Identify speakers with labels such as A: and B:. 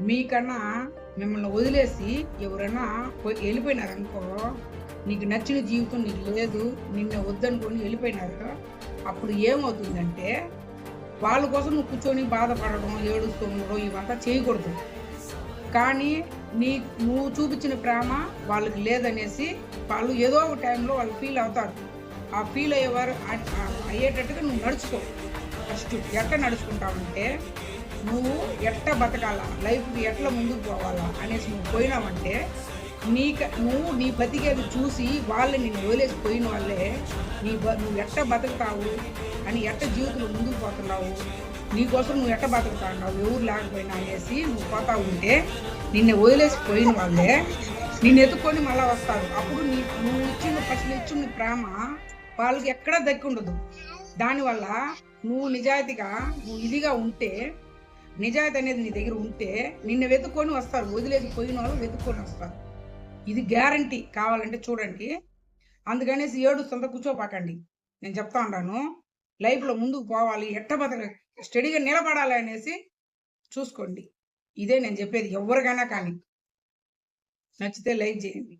A: మీకన్నా మిమ్మల్ని వదిలేసి ఎవరైనా వెళ్ళిపోయినారనుకో, నీకు నచ్చిన జీవితం నీకు లేదు, నిన్ను వద్దనుకొని వెళ్ళిపోయినారు. అప్పుడు ఏమవుతుందంటే, వాళ్ళ కోసం నువ్వు కూర్చొని బాధపడడం, ఏడుస్తూ ఉండడం ఇవంతా చేయకూడదు. కానీ నువ్వు చూపించిన ప్రేమ వాళ్ళకి లేదనేసి వాళ్ళు ఏదో ఒక టైంలో వాళ్ళు ఫీల్ అవుతారు. ఆ ఫీల్ అయ్యేటట్టుగా నువ్వు నడుచుకో. ఫస్ట్ ఎట్లా నడుచుకుంటావంటే, నువ్వు ఎట్లా బతకాలా, లైఫ్‌కి ఎట్లా ముందుకు పోవాలా అనేసి నువ్వు పోయినావంటే, నువ్వు నీ బతికేది చూసి వాళ్ళు నిన్ను వదిలేసి పోయిన వాళ్ళే నువ్వు ఎట్లా బతుకుతావు అని, ఎట్లా జీవితంలో ముందుకు పోతున్నావు, నీకోసం నువ్వు ఎట్ట బతుకుతావు ఎవరు లేకపోయినా అనేసి నువ్వు పోతా ఉంటే, నిన్ను వదిలేసి పోయిన వాళ్ళే నిన్ను ఎత్తుకొని మళ్ళీ వస్తారు. అప్పుడు నువ్వు ఇచ్చిన ప్రేమ వాళ్ళకి ఎక్కడా దక్కి ఉండదు. దానివల్ల నువ్వు నిజాయితీగా నువ్వు ఇదిగా ఉంటే, నిజాయితీ అనేది నీ దగ్గర ఉంటే నిన్ను వెతుక్కొని వస్తారు. వదిలేసి పోయిన వాళ్ళు వెతుక్కొని వస్తారు. ఇది గ్యారంటీ. కావాలంటే చూడండి. అందుకనేసి ఏడుస్తుంటే కూర్చోపాకండి. నేను చెప్తా ఉన్నాను, లైఫ్‌లో ముందుకు పోవాలి, స్టడీగా నిలబడాలి అనేసి చూసుకోండి. ఇదే నేను చెప్పేది. ఎవరికైనా కానీ. నచ్చితే లైక్ చేయండి.